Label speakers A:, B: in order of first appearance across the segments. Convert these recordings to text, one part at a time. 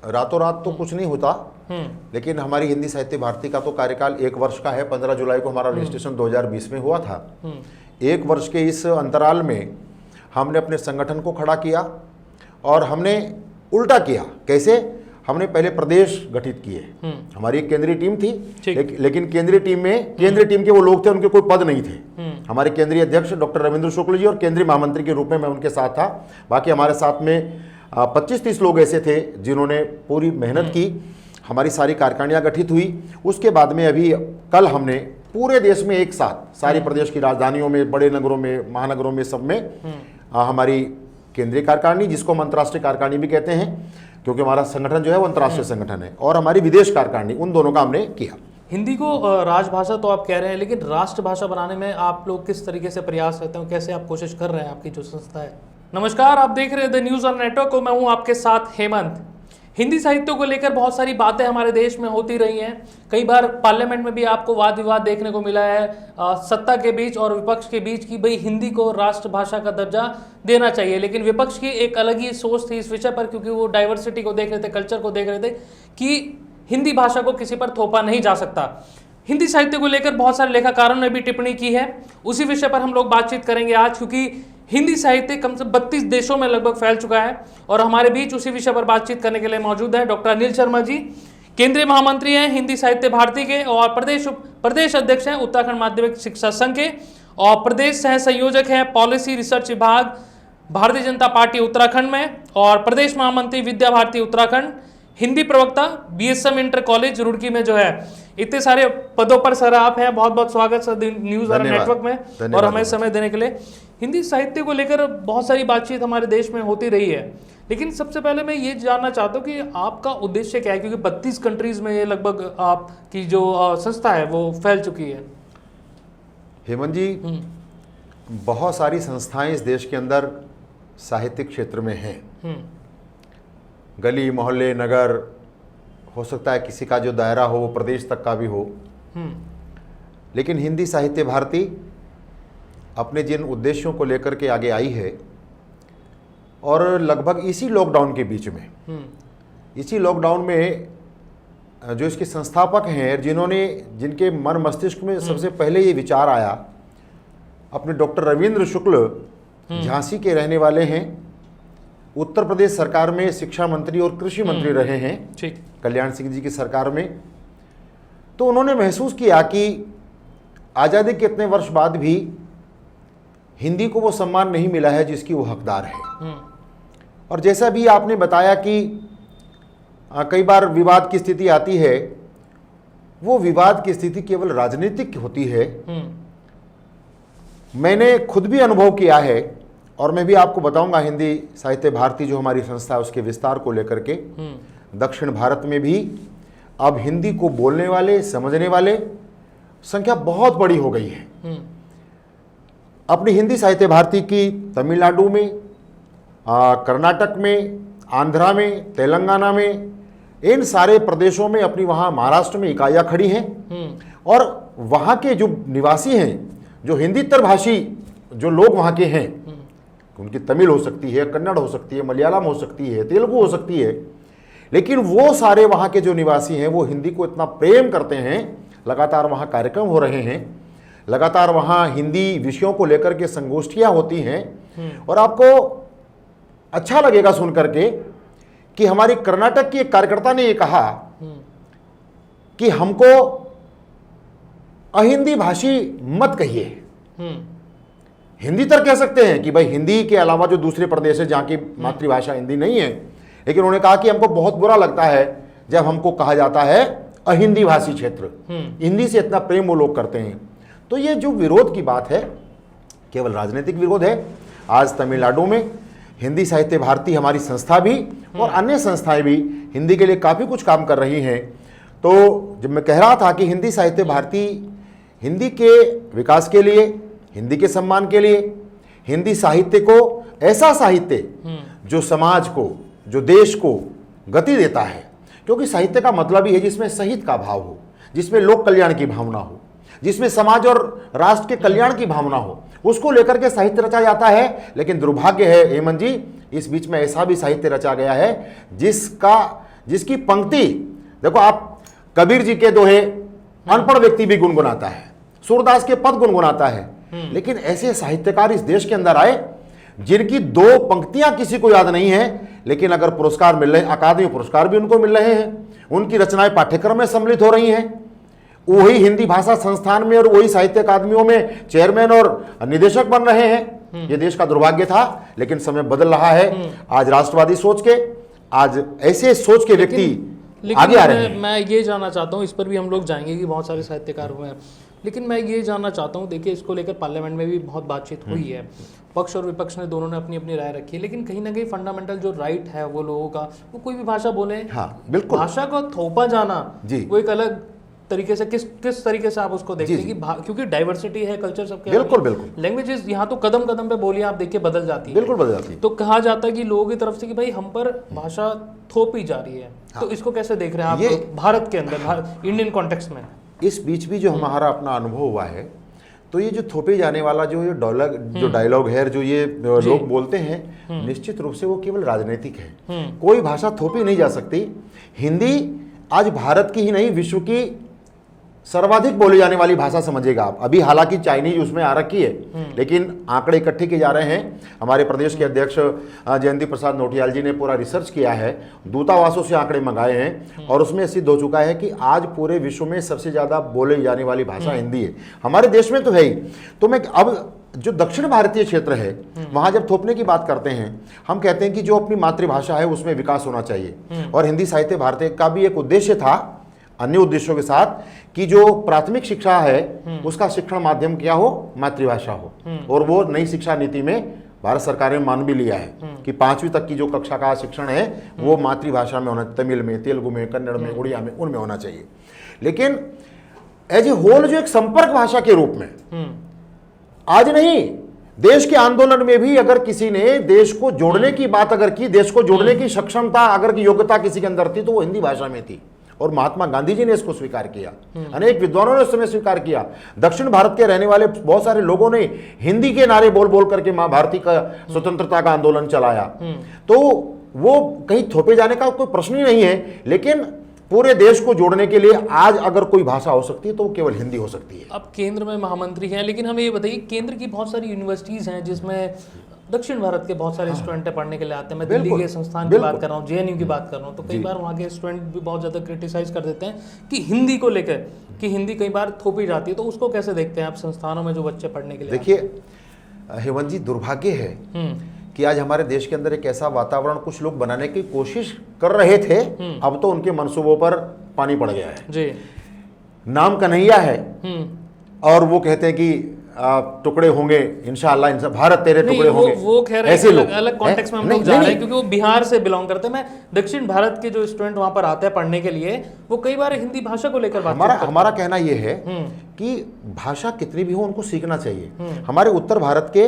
A: रातों रात तो कुछ नहीं होता, लेकिन हमारी हिंदी साहित्य भारती का तो कार्यकाल 1 वर्ष का है। 15 जुलाई को हमारा रजिस्ट्रेशन 2020 में हुआ था। 1 वर्ष के इस अंतराल में हमने अपने संगठन को खड़ा किया और हमने उल्टा किया। कैसे? हमने पहले प्रदेश गठित किए। हमारी एक केंद्रीय टीम थी, लेकिन केंद्रीय टीम के वो लोग थे, उनके कोई पद नहीं थे। हमारे केंद्रीय अध्यक्ष डॉक्टर रविंद्र शुक्ल जी और केंद्रीय महामंत्री के रूप में मैं उनके साथ था। बाकी हमारे साथ में 25-30 लोग ऐसे थे जिन्होंने पूरी मेहनत की। हमारी सारी कार्यकारिणियाँ गठित हुई। उसके बाद में अभी कल हमने पूरे देश में एक साथ सारी प्रदेश की राजधानियों में, बड़े नगरों में, महानगरों में, सब में हमारी केंद्रीय कार्यकारिणी, जिसको हम अंतर्राष्ट्रीय कार्यकारिणी भी कहते हैं क्योंकि हमारा संगठन जो है वो अंतर्राष्ट्रीय संगठन है, और हमारी विदेश कार्यकारिणी, उन दोनों का हमने किया।
B: हिंदी को राजभाषा तो आप कह रहे हैं, लेकिन राष्ट्रभाषा बनाने में आप लोग किस तरीके से प्रयास करते हैं, कैसे आप कोशिश कर रहे हैं, आपकी जो संस्था है? नमस्कार, आप देख रहे हैं द न्यूज़ ऑन नेटवर्क को। मैं हूं आपके साथ हेमंत। हिंदी साहित्य को लेकर बहुत सारी बातें हमारे देश में होती रही हैं। कई बार पार्लियामेंट में भी आपको वाद विवाद देखने को मिला है सत्ता के बीच और विपक्ष के बीच कि भाई हिंदी को राष्ट्रभाषा का दर्जा देना चाहिए, लेकिन विपक्ष की एक अलग ही सोच थी इस विषय पर, क्योंकि वो डाइवर्सिटी को देख रहे थे, कल्चर को देख रहे थे कि हिंदी भाषा को किसी पर थोपा नहीं जा सकता। हिंदी साहित्य को लेकर बहुत सारे लेखकारों ने भी टिप्पणी की है। उसी विषय पर हम लोग बातचीत करेंगे आज, क्योंकि हिंदी साहित्य कम से 32 देशों में लगभग फैल चुका है। और हमारे बीच उसी विषय पर बातचीत करने के लिए मौजूद है डॉक्टर अनिल शर्मा जी, केंद्रीय महामंत्री हैं हिंदी साहित्य भारती के और प्रदेश अध्यक्ष हैं उत्तराखंड माध्यमिक शिक्षा संघ के, और प्रदेश सह संयोजक हैं पॉलिसी रिसर्च विभाग भारतीय जनता पार्टी उत्तराखंड में, और प्रदेश महामंत्री विद्या भारती उत्तराखंड, हिंदी प्रवक्ता बीएसएम इंटर कॉलेज रुड़की में जो है। इतने सारे पदों पर सर आप हैं, बहुत बहुत स्वागत सर न्यूज़ ऑन नेटवर्क में और हमें समय देने के लिए। हिंदी साहित्य को लेकर बहुत सारी बातचीत हमारे देश में होती रही है, लेकिन सबसे पहले मैं ये जानना चाहता हूँ कि आपका उद्देश्य क्या है, क्योंकि 32 कंट्रीज में ये लगभग आपकी जो संस्था है वो फैल चुकी है।
A: हेमंत जी, बहुत सारी संस्थाएं इस देश के अंदर साहित्यिक क्षेत्र में हैं। गली मोहल्ले नगर, हो सकता है किसी का जो दायरा हो वो प्रदेश तक का भी हो, लेकिन हिंदी साहित्य भारती अपने जिन उद्देश्यों को लेकर के आगे आई है, और लगभग इसी लॉकडाउन के बीच में, इसी लॉकडाउन में जो इसके संस्थापक हैं, जिनके मन मस्तिष्क में सबसे पहले ये विचार आया, अपने डॉक्टर रविंद्र शुक्ल झांसी के रहने वाले हैं, उत्तर प्रदेश सरकार में शिक्षा मंत्री और कृषि मंत्री रहे हैं कल्याण सिंह जी की सरकार में। तो उन्होंने महसूस किया कि आज़ादी के इतने वर्ष बाद भी हिंदी को वो सम्मान नहीं मिला है जिसकी वो हकदार है। और जैसा भी आपने बताया कि कई बार विवाद की स्थिति आती है, वो विवाद की स्थिति केवल राजनीतिक होती है। मैंने खुद भी अनुभव किया है, और मैं भी आपको बताऊंगा हिंदी साहित्य भारती जो हमारी संस्था है उसके विस्तार को लेकर के। दक्षिण भारत में भी अब हिंदी को बोलने वाले, समझने वाले संख्या बहुत बड़ी हो गई है। अपनी हिंदी साहित्य भारती की तमिलनाडु में, कर्नाटक में, आंध्रा में, तेलंगाना में, इन सारे प्रदेशों में, अपनी वहाँ महाराष्ट्र में इकाइयाँ खड़ी हैं। और वहाँ के जो निवासी हैं, जो हिंदीतर भाषी जो लोग वहाँ के हैं, उनकी तमिल हो सकती है, कन्नड़ हो सकती है, मलयालम हो सकती है, तेलुगु हो सकती है, लेकिन वो सारे वहाँ के जो निवासी हैं वो हिंदी को इतना प्रेम करते हैं। लगातार वहाँ कार्यक्रम हो रहे हैं, लगातार वहाँ हिंदी विषयों को लेकर के संगोष्ठियाँ होती हैं। और आपको अच्छा लगेगा सुन करके कि हमारी कर्नाटक की एक कार्यकर्ता ने ये कहा कि हमको अहिंदी भाषी मत कहिए, हिंदी तर कह सकते हैं कि भाई हिंदी के अलावा जो दूसरे प्रदेश है जहाँ की मातृभाषा हिंदी नहीं है, लेकिन उन्होंने कहा कि हमको बहुत बुरा लगता है जब हमको कहा जाता है अहिंदी भाषी क्षेत्र। हिंदी से इतना प्रेम वो लोग करते हैं। तो ये जो विरोध की बात है केवल राजनीतिक विरोध है। आज तमिलनाडु में हिंदी साहित्य भारती हमारी संस्था भी और अन्य संस्थाएं भी हिंदी के लिए काफ़ी कुछ काम कर रही हैं। तो जब मैं कह रहा था कि हिंदी साहित्य भारती हिंदी के विकास के लिए, हिंदी के सम्मान के लिए, हिंदी साहित्य को, ऐसा साहित्य जो समाज को, जो देश को गति देता है, क्योंकि साहित्य का मतलब ही है जिसमें सहित का भाव हो, जिसमें लोक कल्याण की भावना हो, जिसमें समाज और राष्ट्र के कल्याण की भावना हो, उसको लेकर के साहित्य रचा जाता है। लेकिन दुर्भाग्य है हेमंत जी, इस बीच में ऐसा भी साहित्य रचा गया है जिसकी पंक्ति देखो, आप कबीर जी के दोहे अनपढ़ व्यक्ति भी गुनगुनाता है, सूरदास के पद गुनगुनाता है, लेकिन ऐसे साहित्यकार इस देश के अंदर आए जिनकी 2 पंक्तियां किसी को याद नहीं है, लेकिन अगर पुरस्कार मिल रहे, अकादमी पुरस्कार भी उनको मिल रहे हैं, उनकी रचनाएं पाठ्यक्रम में सम्मिलित हो रही हैं, वही हिंदी भाषा संस्थान में और वही साहित्य अकादमियों में चेयरमैन और निदेशक बन रहे हैं। ये देश का दुर्भाग्य था, लेकिन समय बदल रहा है। आज राष्ट्रवादी सोच के, आज ऐसे सोच के व्यक्ति आगे आ रहे हैं।
B: मैं ये जानना चाहता हूँ, इस पर भी हम लोग जाएंगे कि बहुत सारे साहित्यकार हुए हैं, लेकिन मैं ये जानना चाहता हूँ, देखिए इसको लेकर पार्लियामेंट में भी बहुत बातचीत हुई है, पक्ष और विपक्ष ने दोनों ने अपनी अपनी राय रखी है, लेकिन कहीं ना कहीं फंडामेंटल जो राइट है वो लोगों का, वो कोई भी भाषा बोले,
A: हाँ बिल्कुल,
B: भाषा को थोपा जाना
A: जी,
B: वो एक अलग तरीके से किस तरीके से आप उसको देखते हैं कि क्योंकि डाइवर्सिटी है, कल्चर सबके,
A: बिल्कुल बिल्कुल,
B: लैंग्वेजेस यहाँ तो कदम कदम पे बोलिए आप देखिए बदल जाती है,
A: बिल्कुल बदल जाती है।
B: तो कहा जाता है कि लोगों की तरफ से कि भाई हम पर भाषा थोपी जा रही है, तो इसको कैसे देख रहे हैं आप भारत के अंदर, इंडियन कॉन्टेक्स्ट में?
A: इस बीच भी जो हमारा अपना अनुभव हुआ है, तो ये जो थोपे जाने वाला जो डायलॉग है, जो ये लोग बोलते हैं, निश्चित रूप से वो केवल राजनीतिक है। कोई भाषा थोपी नहीं जा सकती। हिंदी आज भारत की ही नहीं, विश्व की सर्वाधिक बोली जाने वाली भाषा समझेगा आप। अभी हालांकि चाइनीज उसमें आ रखी है, लेकिन आंकड़े इकट्ठे किए जा रहे हैं। हमारे प्रदेश के अध्यक्ष जयंती प्रसाद नौटियाल जी ने पूरा रिसर्च किया है, दूतावासों से आंकड़े मंगाए हैं, और उसमें सिद्ध हो चुका है कि आज पूरे विश्व में सबसे ज्यादा बोले जाने वाली भाषा हिंदी है। हमारे देश में तो है ही। तो मैं अब जो दक्षिण भारतीय क्षेत्र है, वहां जब थोपने की बात करते हैं, हम कहते हैं कि जो अपनी मातृभाषा है उसमें विकास होना चाहिए। और हिंदी साहित्य भारतीय का भी एक उद्देश्य था, अन्य उद्देश्यों के साथ, कि जो प्राथमिक शिक्षा है उसका शिक्षण माध्यम क्या हो, मातृभाषा हो। और वो नई शिक्षा नीति में भारत सरकार ने मान भी लिया है कि 5वीं तक की जो कक्षा का शिक्षण है वो मातृभाषा में होना, तमिल में, तेलुगु में, कन्नड़ में, उड़िया में, उनमें होना चाहिए। लेकिन एज ए होल जो एक संपर्क भाषा के रूप में, आज नहीं, देश के आंदोलन में भी अगर किसी ने देश को जोड़ने की बात अगर की, देश को जोड़ने की सक्षमता अगर की योग्यता किसी के अंदर थी, तो वो हिंदी भाषा में थी। और महात्मा गांधी जी ने इसको स्वीकार किया, अनेक विद्वानों ने उस समय स्वीकार किया। दक्षिण भारत के रहने वाले बहुत सारे लोगों ने हिंदी के नारे बोल बोल करके मां भारती का स्वतंत्रता का आंदोलन चलाया। तो वो कहीं थोपे जाने का कोई प्रश्न ही नहीं है। लेकिन पूरे देश को जोड़ने के लिए आज अगर कोई भाषा हो सकती है तो वो केवल हिंदी हो सकती है।
B: अब केंद्र में महामंत्री हैं, लेकिन हमें ये बताइए, केंद्र की बहुत सारी यूनिवर्सिटीज हैं जिसमें दक्षिण भारत के बहुत सारे स्टूडेंट पढ़ने के लिए आते हैं। मैं दिल्ली के संस्थान की बात कर रहा हूँ, जेएनयू की बात कर रहा हूँ, तो कई बार वहाँ के स्टूडेंट भी बहुत ज़्यादा क्रिटिसाइज कर देते हैं कि हिंदी को लेकर, कि हिंदी कई बार थोपी जाती है। तो उसको कैसे देखते हैं आप संस्थानों में जो बच्चे पढ़ने के लिए?
A: देखिए हेमंत जी, दुर्भाग्य है कि आज हमारे देश के अंदर एक ऐसा वातावरण कुछ लोग बनाने की कोशिश कर रहे थे, अब तो उनके मंसूबों पर पानी पड़ गया है
B: जी।
A: नाम कन्हैया है और वो कहते हैं कि टुकड़े होंगे इंशाअल्लाह, भारत तेरे टुकड़े होंगे।
B: वो खैर
A: ऐसे लोग
B: अलग कॉन्टेक्स्ट में हम लोग जा रहे हैं, क्योंकि वो बिहार से बिलोंग करते हैं। मैं दक्षिण भारत के जो स्टूडेंट वहां पर आते हैं पढ़ने के लिए, वो कई बार हिंदी भाषा को लेकर
A: हमारा कहना ये है कि भाषा कितनी भी हो उनको सीखना चाहिए। हमारे उत्तर भारत के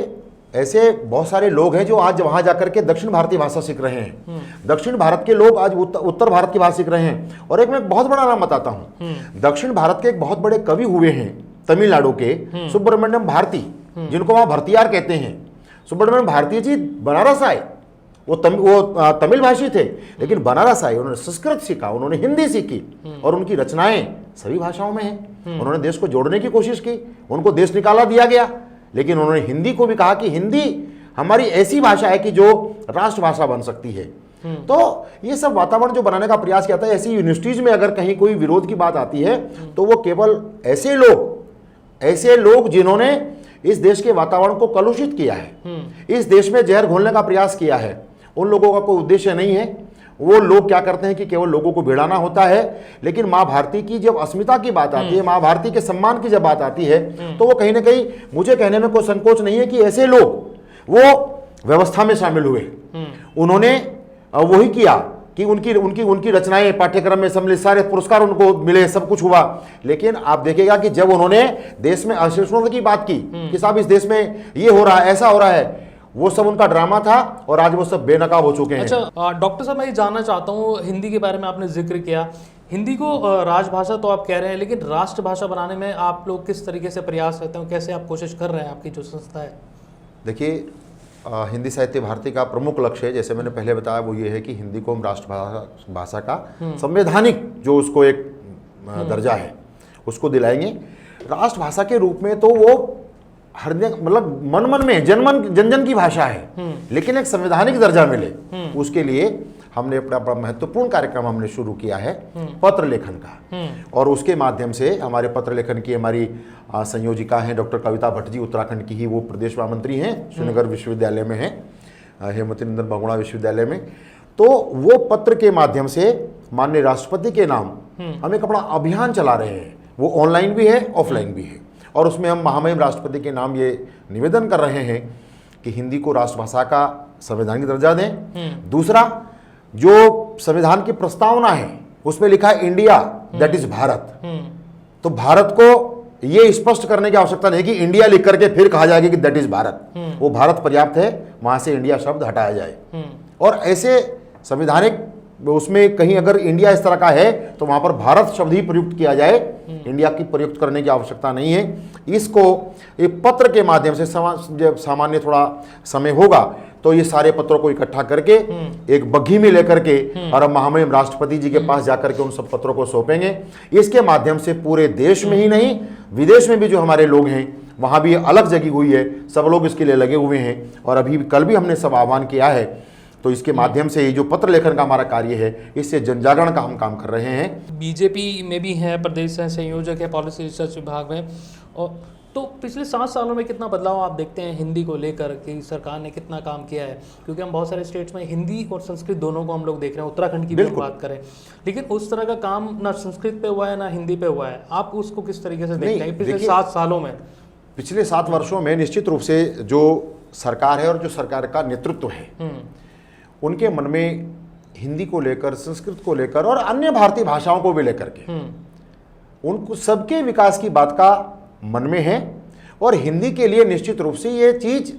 A: ऐसे बहुत सारे लोग हैं जो आज वहां जाकर के दक्षिण भारतीय भाषा सीख रहे हैं। दक्षिण भारत के लोग आज उत्तर भारत की भाषा सीख रहे हैं। और एक मैं बहुत बड़ा नाम बताता हूं, दक्षिण भारत के एक बहुत बड़े कवि हुए हैं तमिलनाडु के, सुब्रमण्यम भारती, जिनको वहां भरतियार कहते हैं। सुब्रमण्यम भारती जी बनारस आए, वो तमिल भाषी थे, लेकिन बनारस आए, उन्होंने संस्कृत सीखा, उन्होंने हिंदी सीखी, और उनकी रचनाएं सभी भाषाओं में हैं। उन्होंने देश को जोड़ने की कोशिश की, उनको देश निकाला दिया गया, लेकिन उन्होंने हिंदी को भी कहा कि हिंदी हमारी ऐसी भाषा है कि जो राष्ट्रभाषा बन सकती है। तो ये सब वातावरण जो बनाने का प्रयास किया था, ऐसी यूनिवर्सिटीज में अगर कहीं कोई विरोध की बात आती है तो वो केवल ऐसे लोग जिन्होंने इस देश के वातावरण को कलुषित किया है, इस देश में जहर घोलने का प्रयास किया है, उन लोगों का कोई उद्देश्य नहीं है। वो लोग क्या करते हैं कि केवल लोगों को भिड़ाना होता है। लेकिन माँ भारती की जब अस्मिता की बात आती है, माँ भारती के सम्मान की जब बात आती है, तो वो कहीं ना कहीं, मुझे कहने में कोई संकोच नहीं है कि ऐसे लोग वो व्यवस्था में शामिल हुए, उन्होंने वही किया कि उनकी रचनाएं पाठ्यक्रम में सम्मिलित, सारे पुरस्कार उनको मिले, सब कुछ हुआ। लेकिन आप देखिएगा कि जब उन्होंने देश में असहिष्णुता की बात की कि साहब इस देश में ये हो रहा है, ऐसा हो रहा है, वो सब उनका ड्रामा था और आज वो सब बेनकाब हो चुके हैं।
B: अच्छा डॉक्टर साहब, मैं ये जानना चाहता हूँ, हिंदी के बारे में आपने जिक्र किया, हिंदी को राजभाषा तो आप कह रहे हैं, लेकिन राष्ट्रभाषा बनाने में आप लोग किस तरीके से प्रयास करते हैं, कैसे आप कोशिश कर रहे हैं, आपकी जो संस्था है?
A: देखिए, हिंदी साहित्य भारती का प्रमुख लक्ष्य है, जैसे मैंने पहले बताया, वो ये है कि हिंदी को हम राष्ट्र भाषा का संवैधानिक जो उसको एक दर्जा है उसको दिलाएंगे। राष्ट्रभाषा के रूप में तो वो हर मतलब मन मन में जन जन की भाषा है, लेकिन एक संवैधानिक दर्जा मिले उसके लिए हमने अपना बड़ा महत्वपूर्ण कार्यक्रम हमने शुरू किया है पत्र लेखन का। और उसके माध्यम से हमारे पत्र लेखन की हमारी संयोजिका हैं डॉक्टर कविता भट्ट जी, उत्तराखंड की ही वो प्रदेश महामंत्री हैं, श्रीनगर विश्वविद्यालय में हैं, हेमवती नंदन बहुगुणा विश्वविद्यालय में। तो वो पत्र के माध्यम से माननीय राष्ट्रपति के नाम हम एक अपना अभियान चला रहे हैं, वो ऑनलाइन भी है ऑफलाइन भी है। और उसमें हम महामहिम राष्ट्रपति के नाम ये निवेदन कर रहे हैं कि हिंदी को राष्ट्रभाषा का संवैधानिक दर्जा दें। दूसरा, जो संविधान की प्रस्तावना है उसमें लिखा है इंडिया दैट इज भारत, तो भारत को ये स्पष्ट करने की आवश्यकता नहीं कि इंडिया लिख करके फिर कहा जाएगा कि दैट इज भारत, वो भारत पर्याप्त है, वहां से इंडिया शब्द हटाया जाए। और ऐसे संवैधानिक उसमें कहीं अगर इंडिया इस तरह का है तो वहां पर भारत शब्द ही प्रयुक्त किया जाए, इंडिया की प्रयुक्त करने की आवश्यकता नहीं है। इसको एक पत्र के माध्यम से जब सामान्य थोड़ा समय होगा तो ये सारे पत्रों को इकट्ठा करके एक बग्घी में लेकर के और हम महामहिम राष्ट्रपति जी के पास जाकर के उन सब पत्रों को सौंपेंगे। इसके माध्यम से पूरे देश में ही नहीं, विदेश में भी जो हमारे लोग हैं वहां भी अलग जगी हुई है, सब लोग इसके लिए लगे हुए हैं। और अभी कल भी हमने सब आह्वान किया है, तो इसके माध्यम से ये जो पत्र लेखन का हमारा कार्य है, इससे जनजागरण का हम काम कर रहे हैं।
B: बीजेपी में भी है, प्रदेश संयोजक है पॉलिसी रिसर्च विभाग में। और तो पिछले 7 सालों में कितना बदलाव आप देखते हैं हिंदी को लेकर कि सरकार ने कितना काम किया है? क्योंकि हम बहुत सारे स्टेट्स में हिंदी और संस्कृत दोनों को हम लोग देख रहे हैं, उत्तराखंड की भी हम बात करें, लेकिन उस तरह का काम ना संस्कृत पे हुआ है ना हिंदी पे हुआ है। आप उसको किस तरीके से देखते हैं पिछले 7 सालों में?
A: पिछले 7 वर्षों में निश्चित रूप से जो सरकार है और जो सरकार का नेतृत्व है उनके मन में हिंदी को लेकर, संस्कृत को लेकर और अन्य भारतीय भाषाओं को भी लेकर के उनको सबके विकास की बात का मन में है। और हिंदी के लिए निश्चित रूप से ये चीज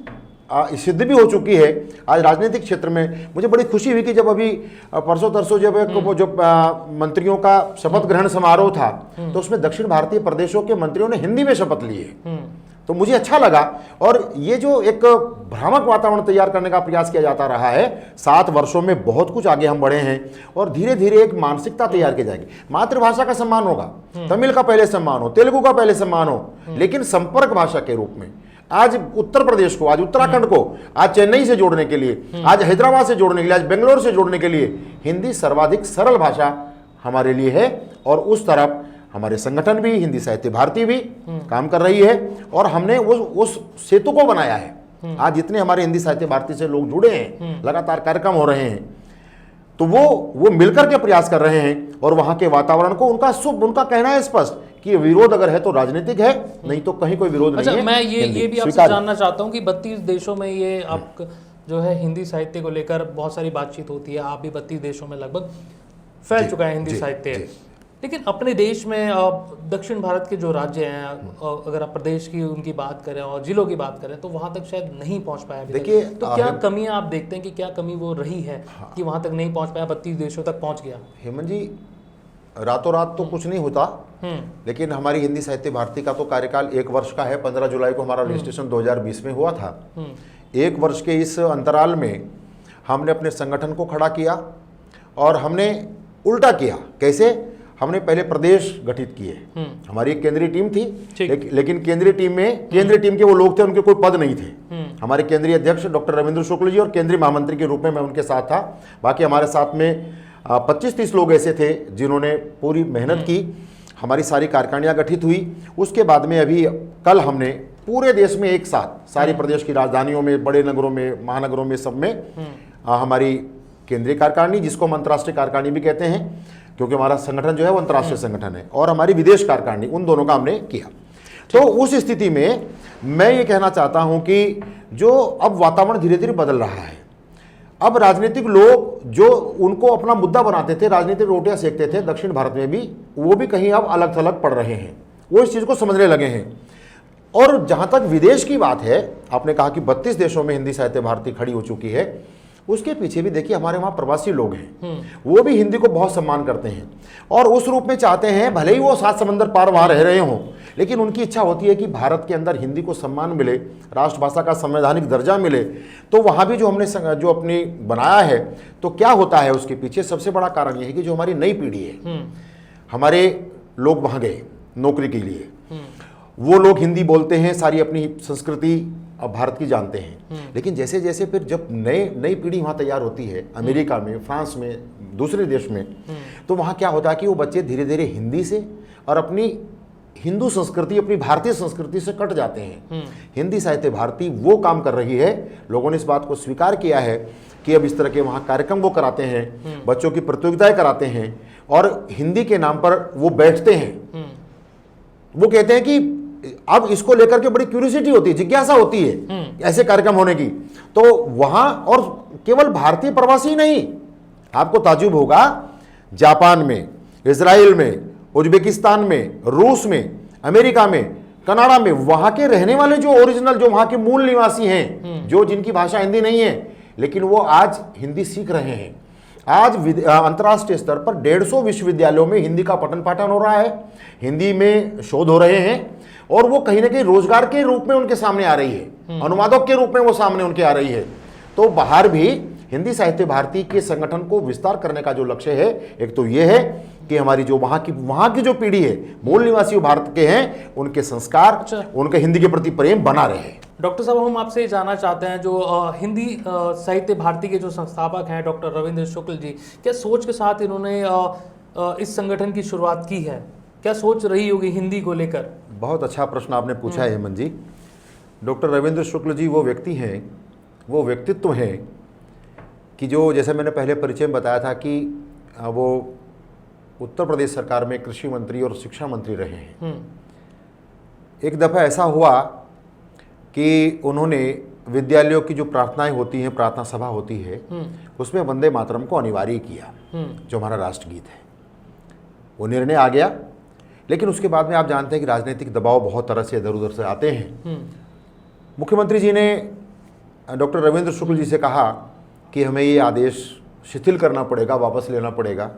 A: सिद्ध भी हो चुकी है। आज राजनीतिक क्षेत्र में मुझे बड़ी खुशी हुई कि जब अभी परसों तरसों जब मंत्रियों का शपथ ग्रहण समारोह था तो उसमें दक्षिण भारतीय प्रदेशों के मंत्रियों ने हिंदी में शपथ लिए, तो मुझे अच्छा लगा। और ये जो एक भ्रामक वातावरण तैयार करने का प्रयास किया जाता रहा है, 7 वर्षों में बहुत कुछ आगे हम बढ़े हैं और धीरे धीरे एक मानसिकता तैयार की जाएगी। मातृभाषा का सम्मान होगा, तमिल का पहले सम्मान हो, तेलुगु का पहले सम्मान हो, लेकिन संपर्क भाषा के रूप में आज उत्तर प्रदेश को, आज उत्तराखंड को, आज चेन्नई से जोड़ने के लिए, आज हैदराबाद से जोड़ने के लिए, आज बेंगलोर से जोड़ने के लिए हिंदी सर्वाधिक सरल भाषा हमारे लिए है। और उस तरफ हमारे संगठन भी, हिंदी साहित्य भारती भी काम कर रही है और हमने उस सेतु को बनाया है। आज जितने हमारे हिंदी साहित्य भारती से लोग जुड़े हैं, लगातार कार्यक्रम हो रहे हैं, तो वो मिलकर के प्रयास कर रहे हैं। और वहां के वातावरण को उनका कहना है स्पष्ट कि विरोध अगर है तो राजनीतिक है, नहीं तो कहीं कोई विरोध नहीं है।
B: मैं ये भी आपसे जानना चाहता हूँ कि 32 देशों में ये आप जो है हिंदी साहित्य को लेकर बहुत सारी बातचीत होती है, आप भी 32 देशों में लगभग फैल चुका है हिंदी साहित्य, लेकिन अपने देश में दक्षिण भारत के जो राज्य हैं, अगर आप प्रदेश की उनकी बात करें और जिलों की बात करें तो वहां तक शायद नहीं पहुंच पाया। देखिए, तो क्या कमियां आप देखते हैं कि क्या कमी वो रही है कि वहां तक नहीं पहुंच पाया, 32 देशों तक पहुंच गया?
A: हेमंत जी, रातों रात तो कुछ नहीं होता, लेकिन हमारी हिंदी साहित्य भारती का तो कार्यकाल 1 वर्ष का है। 15 जुलाई को हमारा रजिस्ट्रेशन 2020 में हुआ था। 1 वर्ष के इस अंतराल में हमने अपने संगठन को खड़ा किया और हमने उल्टा किया। कैसे? हमने पहले प्रदेश गठित किए, हमारी एक केंद्रीय टीम थी, लेकिन केंद्रीय टीम के वो लोग थे, उनके कोई पद नहीं थे। हमारे केंद्रीय अध्यक्ष डॉक्टर रविंद्र शुक्ल जी और केंद्रीय महामंत्री के रूप में मैं उनके साथ था। बाकी हमारे साथ में 25-30 लोग ऐसे थे जिन्होंने पूरी मेहनत की। हमारी सारी कार्यकारिणियां गठित हुई। उसके बाद में अभी कल हमने पूरे देश में एक साथ सारी प्रदेश की राजधानियों में, बड़े नगरों में, महानगरों में, सब में हमारी केंद्रीय कार्यकारिणी, जिसको हम अंतर्राष्ट्रीय कार्यकारिणी भी कहते हैं क्योंकि हमारा संगठन जो है वो अंतर्राष्ट्रीय संगठन है, और हमारी विदेश कार्यकारिणी, उन दोनों का हमने किया। तो उस स्थिति में मैं ये कहना चाहता हूं कि जो अब वातावरण धीरे धीरे बदल रहा है। अब राजनीतिक लोग जो उनको अपना मुद्दा बनाते थे, राजनीतिक रोटियां सेकते थे दक्षिण भारत में भी, वो भी कहीं अब अलग थलग पड़ रहे हैं, वो इस चीज को समझने लगे हैं। और जहां तक विदेश की बात है, आपने कहा कि 32 देशों में हिंदी साहित्य भारती खड़ी हो चुकी है, उसके पीछे भी देखिए हमारे वहाँ प्रवासी लोग हैं, वो भी हिंदी को बहुत सम्मान करते हैं और उस रूप में चाहते हैं, भले ही वो 7 समंदर पार वहाँ रह रहे हों, लेकिन उनकी इच्छा होती है कि भारत के अंदर हिंदी को सम्मान मिले, राष्ट्रभाषा का संवैधानिक दर्जा मिले। तो वहाँ भी जो हमने जो अपनी बनाया है, तो क्या होता है उसके पीछे सबसे बड़ा कारण यह है कि जो हमारी नई पीढ़ी है, हमारे लोग वहाँ गए नौकरी के लिए, वो लोग हिंदी बोलते हैं, सारी अपनी संस्कृति अब भारत की जानते हैं। लेकिन जैसे जैसे फिर जब नई पीढ़ी वहाँ तैयार होती है, अमेरिका में, फ्रांस में, दूसरे देश में, तो वहाँ क्या होता है कि वो बच्चे धीरे धीरे हिंदी से और अपनी हिंदू संस्कृति, अपनी भारतीय संस्कृति से कट जाते हैं। हिंदी साहित्य भारती वो काम कर रही है, लोगों ने इस बात को स्वीकार किया है कि अब इस तरह के वहाँ कार्यक्रम वो कराते हैं, बच्चों की प्रतियोगिताएं कराते हैं और हिंदी के नाम पर वो बैठते हैं। वो कहते हैं कि अब इसको लेकर के बड़ी क्यूरियोसिटी होती है, जिज्ञासा होती है ऐसे कार्यक्रम होने की। तो वहां, और केवल भारतीय प्रवासी नहीं, आपको ताज्जुब होगा, जापान में, इजराइल में, उज्बेकिस्तान में, रूस में, अमेरिका में, कनाडा में, वहां के रहने वाले जो ओरिजिनल, जो वहां के मूल निवासी हैं, जो जिनकी भाषा हिंदी नहीं है, लेकिन वो आज हिंदी सीख रहे हैं। आज अंतर्राष्ट्रीय स्तर पर 150 विश्वविद्यालयों में हिंदी का पठन पाठन हो रहा है, हिंदी में शोध हो रहे हैं, और वो कहीं ना कहीं रोजगार के रूप में उनके सामने आ रही है, अनुवादक के रूप में वो सामने उनके आ रही है। तो बाहर भी हिंदी साहित्य भारती के संगठन को विस्तार करने का जो लक्ष्य है, एक तो ये है कि हमारी जो वहाँ की जो पीढ़ी है, मूल निवासी भारत के हैं, उनके संस्कार, उनके हिंदी के प्रति प्रेम बना रहे।
B: डॉक्टर साहब, हम आपसे जानना चाहते हैं, जो हिंदी साहित्य भारती के जो संस्थापक हैं डॉक्टर रविंद्र शुक्ल जी, क्या सोच के साथ इन्होंने इस संगठन की शुरुआत की है? क्या सोच रही होगी हिंदी को लेकर? बहुत
A: अच्छा प्रश्न आपने पूछा है हेमंत जी। डॉक्टर रविंद्र शुक्ल जी वो व्यक्ति हैं, वो व्यक्तित्व हैं कि जो, जैसे मैंने पहले परिचय में बताया था कि वो उत्तर प्रदेश सरकार में कृषि मंत्री और शिक्षा मंत्री रहे हैं। एक दफ़ा ऐसा हुआ कि उन्होंने विद्यालयों की जो प्रार्थनाएं होती हैं, प्रार्थना सभा होती है, उसमें वंदे मातरम को अनिवार्य किया, जो हमारा राष्ट्रगीत है। वो निर्णय आ गया, लेकिन उसके बाद में आप जानते हैं कि राजनीतिक दबाव बहुत तरह से इधर उधर से आते हैं। मुख्यमंत्री जी ने डॉक्टर रविंद्र शुक्ल जी से कहा कि हमें ये आदेश शिथिल करना पड़ेगा, वापस लेना पड़ेगा।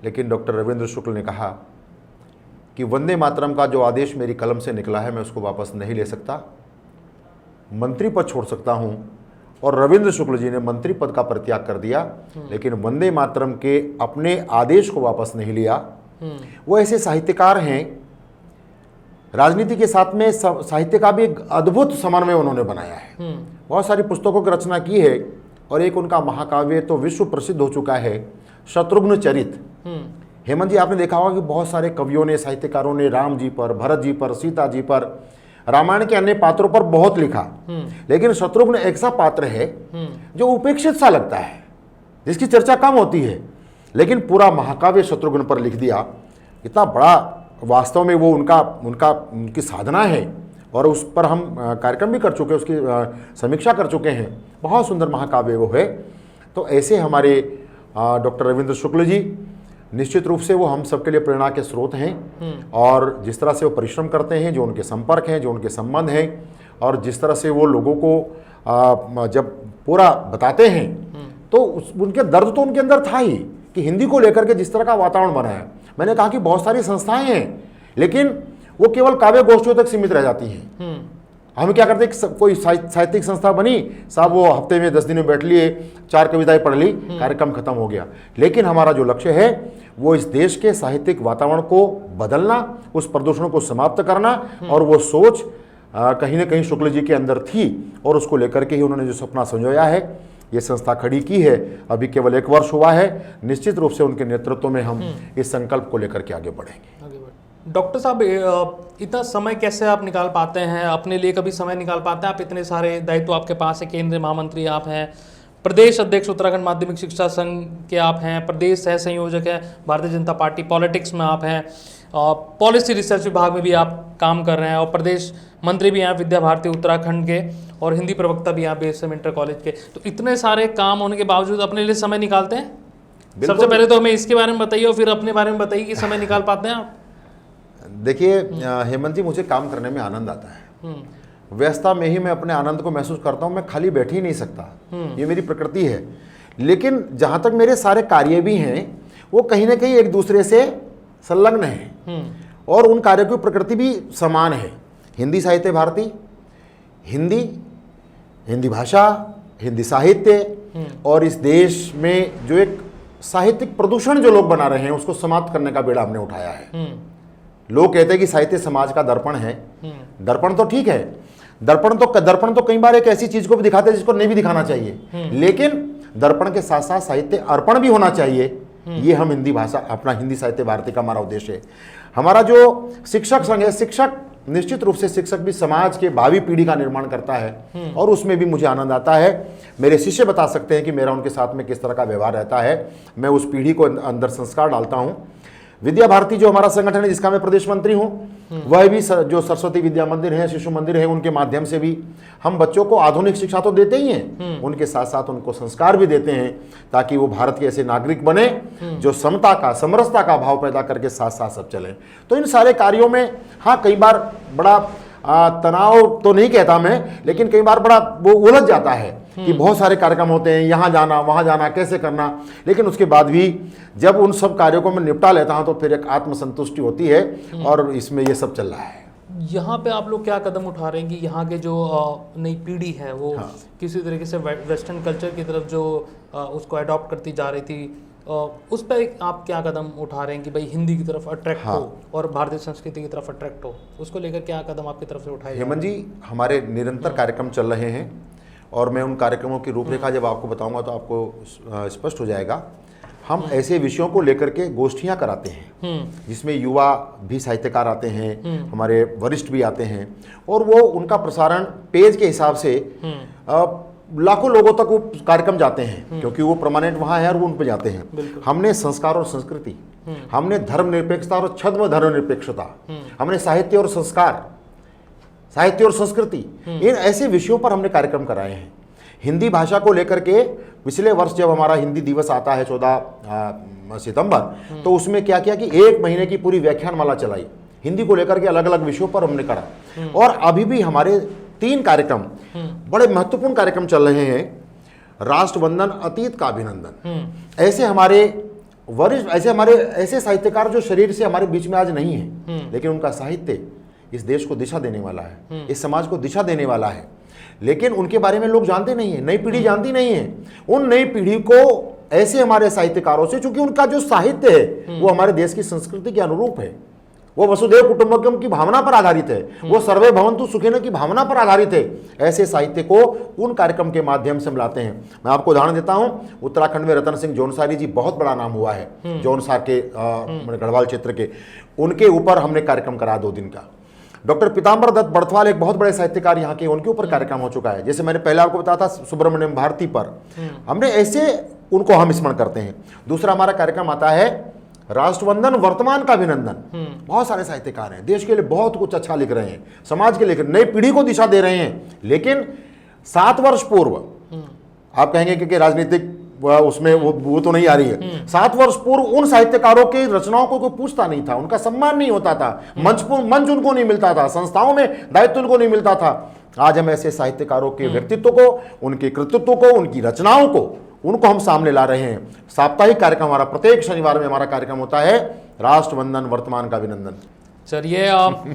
A: लेकिन डॉक्टर रविंद्र शुक्ल ने कहा कि वंदे मातरम का जो आदेश मेरी कलम से निकला है, मैं उसको वापस नहीं ले सकता, मंत्री पद छोड़ सकता हूं। और रविंद्र शुक्ल जी ने मंत्री पद का परित्याग कर दिया, लेकिन वंदे मातरम के अपने आदेश को वापस नहीं लिया। वो ऐसे साहित्यकार हैं, राजनीति के साथ में साहित्य का भी एक अद्भुत समन्वय उन्होंने बनाया है। बहुत सारी पुस्तकों की रचना की है, और एक उनका महाकाव्य तो विश्व प्रसिद्ध हो चुका है, शत्रुघ्न चरित। हेमंत जी, आपने देखा होगा कि बहुत सारे कवियों ने, साहित्यकारों ने राम जी पर, भरत जी पर, सीता जी पर, रामायण के अन्य पात्रों पर बहुत लिखा। लेकिन शत्रुघ्न एक ऐसा पात्र है जो उपेक्षित सा लगता है, जिसकी चर्चा कम होती है, लेकिन पूरा महाकाव्य शत्रुघ्न पर लिख दिया। इतना बड़ा, वास्तव में वो उनकी साधना है, और उस पर हम कार्यक्रम भी कर चुके, उसकी समीक्षा कर चुके हैं। बहुत सुंदर महाकाव्य वो है। तो ऐसे हमारे डॉक्टर रविंद्र शुक्ल जी, निश्चित रूप से वो हम सबके लिए प्रेरणा के स्रोत हैं। और जिस तरह से वो परिश्रम करते हैं, जो उनके संपर्क हैं, जो उनके संबंध हैं, और जिस तरह से वो लोगों को जब पूरा बताते हैं, तो उनके दर्द तो उनके अंदर था ही कि हिंदी को लेकर के जिस तरह का वातावरण बना है। मैंने कहा कि बहुत सारी संस्थाएं हैं, लेकिन वो केवल काव्य गोष्ठियों तक सीमित रह जाती हैं। हम क्या करते हैं, कोई साहित्यिक संस्था बनी, साहब वो हफ्ते में 10 दिन में बैठ लिए, 4 कविताएं पढ़ ली, कार्यक्रम खत्म हो गया। लेकिन हमारा जो लक्ष्य है वो इस देश के साहित्यिक वातावरण को बदलना, उस प्रदूषण को समाप्त करना, और वो सोच कहीं ना कहीं शुक्ल जी के अंदर थी, और उसको लेकर के ही उन्होंने जो सपना संजोया है, ये संस्था खड़ी की है। अभी केवल 1 वर्ष हुआ है। निश्चित रूप से उनके नेतृत्व में हम इस संकल्प को लेकर के आगे बढ़ेंगे।
B: डॉक्टर साहब, इतना समय कैसे आप निकाल पाते हैं, अपने लिए कभी समय निकाल पाते हैं? आप इतने सारे दायित्व आपके पास है, केंद्रीय महामंत्री आप हैं, प्रदेश अध्यक्ष उत्तराखंड माध्यमिक शिक्षा संघ के आप हैं, प्रदेश सह संयोजक हैं भारतीय जनता पार्टी, पॉलिटिक्स में आप हैं, पॉलिसी रिसर्च विभाग में भी आप काम कर रहे हैं, और प्रदेश मंत्री भी हैं विद्या भारती उत्तराखंड के, और हिंदी प्रवक्ता भी हैं बीएसएम इंटर कॉलेज के। तो इतने सारे काम होने के बावजूद अपने लिए समय निकालते हैं? सबसे पहले तो हमें इसके बारे में बताइए, और फिर अपने बारे में बताइए कि समय निकाल पाते हैं आप?
A: देखिए हेमंत जी, मुझे काम करने में आनंद आता है। व्यस्तता में ही मैं अपने आनंद को महसूस करता हूँ। मैं खाली बैठ ही नहीं सकता, ये मेरी प्रकृति है। लेकिन जहाँ तक मेरे सारे कार्य भी हैं, वो कहीं ना कहीं एक दूसरे से संलग्न हैं। और उन कार्यों की प्रकृति भी समान है। हिंदी साहित्य भारती, हिंदी, हिंदी भाषा, हिंदी साहित्य, और इस देश में जो एक साहित्यिक प्रदूषण जो लोग बना रहे हैं उसको समाप्त करने का बेड़ा हमने उठाया है। लोग कहते हैं कि साहित्य समाज का दर्पण है। दर्पण तो ठीक है, दर्पण तो कई बार एक ऐसी चीज को भी दिखाते हैं जिसको नहीं भी दिखाना चाहिए, लेकिन दर्पण के साथ साथ साहित्य अर्पण भी होना चाहिए। ये हम हिंदी भाषा, अपना हिंदी साहित्य भारती का हमारा उद्देश्य है। हमारा जो शिक्षक संघ है, शिक्षक निश्चित रूप से शिक्षक भी समाज के भावी पीढ़ी का निर्माण करता है, और उसमें भी मुझे आनंद आता है। मेरे शिष्य बता सकते हैं कि मेरा उनके साथ में किस तरह का व्यवहार रहता है। मैं उस पीढ़ी को अंदर संस्कार डालता हूँ। विद्या भारती जो हमारा संगठन है जिसका मैं प्रदेश मंत्री हूँ, वह भी जो सरस्वती विद्या मंदिर है, शिशु मंदिर है, उनके माध्यम से भी हम बच्चों को आधुनिक शिक्षा तो देते ही हैं, उनके साथ साथ उनको संस्कार भी देते हैं, ताकि वो भारत के ऐसे नागरिक बने जो समता का, समरसता का भाव पैदा करके साथ साथ सब चलें। तो इन सारे कार्यों में हाँ कई बार बड़ा तनाव तो नहीं कहता मैं, लेकिन कई बार बड़ा वो उलझ जाता है कि बहुत सारे कार्यक्रम होते हैं, यहाँ जाना वहाँ जाना, कैसे करना। लेकिन उसके बाद भी जब उन सब कार्यों को मैं निपटा लेता हूँ तो फिर एक आत्मसंतुष्टि होती है, और इसमें ये सब चल रहा है।
B: यहाँ पे आप लोग क्या कदम उठा रहे हैं कि यहाँ के जो नई पीढ़ी है वो किसी तरीके से वेस्टर्न कल्चर की तरफ जो उसको अडॉप्ट करती जा रही थी, उस पर आप क्या कदम उठा रहे हैं कि भाई हिंदी की तरफ अट्रैक्ट हो और भारतीय संस्कृति की तरफ अट्रैक्ट हो, उसको लेकर क्या कदम आपकी तरफ से उठाए?
A: हेमंत जी, हमारे निरंतर कार्यक्रम चल रहे हैं, और मैं उन कार्यक्रमों की रूपरेखा जब आपको बताऊंगा तो आपको स्पष्ट हो जाएगा। हम ऐसे विषयों को लेकर के गोष्ठियां कराते हैं जिसमें युवा भी साहित्यकार आते हैं, हमारे वरिष्ठ भी आते हैं, और वो उनका प्रसारण पेज के हिसाब से लाखों लोगों तक वो कार्यक्रम जाते हैं, क्योंकि वो परमानेंट वहाँ है और वो उन पर जाते हैं। हमने संस्कार और संस्कृति, हमने धर्मनिरपेक्षता और छद्म धर्मनिरपेक्षता, हमने साहित्य और संस्कार, साहित्य और संस्कृति, इन ऐसे विषयों पर हमने कार्यक्रम कराए हैं। हिंदी भाषा को लेकर के पिछले वर्ष जब हमारा हिंदी दिवस आता है 14 सितंबर, तो उसमें क्या किया कि 1 महीने की पूरी व्याख्यानमाला चलाई, हिंदी को लेकर के अलग अलग विषयों पर हमने करा। और अभी भी हमारे 3 कार्यक्रम, बड़े महत्वपूर्ण कार्यक्रम चल रहे हैं। राष्ट्रवंदन, अतीत का अभिनंदन, ऐसे हमारे वरिष्ठ, ऐसे साहित्यकार जो शरीर से हमारे बीच में आज नहीं है, लेकिन उनका साहित्य इस देश को दिशा देने वाला है, इस समाज को दिशा देने वाला है, लेकिन उनके बारे में लोग जानते नहीं है, नई पीढ़ी जानती नहीं है। उन नई पीढ़ी को ऐसे हमारे साहित्यकारों से, चूंकि उनका जो साहित्य है वो हमारे देश की संस्कृति के अनुरूप है, वो वसुधैव कुटुंबकम की भावना पर आधारित है, वो सर्वे भवन्तु सुखिनः की भावना पर आधारित है। ऐसे साहित्य को उन कार्यक्रम के माध्यम से मिलाते हैं। मैं आपको उदाहरण देता हूं, उत्तराखंड में रतन सिंह जौनसारी जी बहुत बड़ा नाम हुआ है, जौनसार के गढ़वाल क्षेत्र के, उनके ऊपर हमने कार्यक्रम करा 2 दिन का। डॉक्टर पीताम्बर दत्त बड़थवाल एक बहुत बड़े साहित्यकार यहाँ के, उनके ऊपर कार्यक्रम हो चुका है। जैसे मैंने पहले आपको बताया था सुब्रमण्यम भारती पर, हमने ऐसे उनको हम स्मरण करते हैं। दूसरा हमारा कार्यक्रम आता है राष्ट्रवंदन, वर्तमान का अभिनंदन। बहुत सारे साहित्यकार हैं, देश के लिए बहुत कुछ अच्छा लिख रहे हैं, समाज के लिए नई पीढ़ी को दिशा दे रहे हैं, लेकिन 7 वर्ष पूर्व, आप कहेंगे कि राजनीतिक उसमें वो तो नहीं आ रही है, 7 वर्ष पूर्व उन साहित्यकारों की रचनाओं को कोई पूछता नहीं था, उनका सम्मान नहीं होता था, मंच उनको नहीं मिलता था, संस्थाओं में दायित्व उनको नहीं मिलता था। आज हम ऐसे साहित्यकारों के व्यक्तित्व को, उनके कृतित्व को, उनकी रचनाओं को, उनको हम सामने ला रहे हैं। साप्ताहिक कार्यक्रम हमारा, प्रत्येक शनिवार में हमारा कार्यक्रम होता है राष्ट्रवंदन, वर्तमान का अभिनंदन।
B: चलिए, आप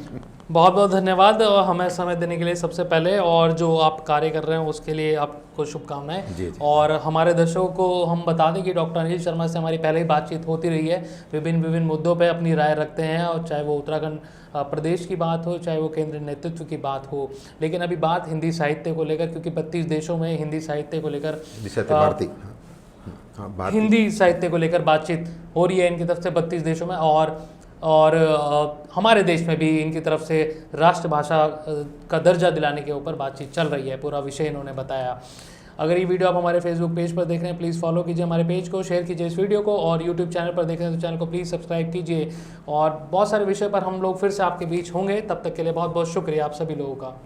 B: बहुत बहुत धन्यवाद हमें समय देने के लिए सबसे पहले, और जो आप कार्य कर रहे हैं उसके लिए आपको शुभकामनाएं। और हमारे दर्शकों को हम बता दें कि डॉक्टर अनिल शर्मा से हमारी पहले ही बातचीत होती रही है, विभिन्न मुद्दों पे अपनी राय रखते हैं, और चाहे वो उत्तराखंड प्रदेश की बात हो, चाहे वो केंद्रीय नेतृत्व की बात हो। लेकिन अभी बात हिंदी साहित्य को लेकर, क्योंकि 32 देशों में हिंदी साहित्य को लेकर, हिंदी साहित्य को लेकर बातचीत हो रही है इनकी तरफ से 32 देशों में, और हमारे देश में भी इनकी तरफ से राष्ट्रभाषा का दर्जा दिलाने के ऊपर बातचीत चल रही है। पूरा विषय इन्होंने बताया। अगर ये वीडियो आप हमारे फेसबुक पेज पर देख रहे हैं, प्लीज़ फॉलो कीजिए हमारे पेज को, शेयर कीजिए इस वीडियो को, और यूट्यूब चैनल पर देख रहे हैं तो चैनल को प्लीज़ सब्सक्राइब कीजिए। और बहुत सारे विषय पर हम लोग फिर से आपके बीच होंगे। तब तक के लिए बहुत बहुत शुक्रिया आप सभी लोगों का।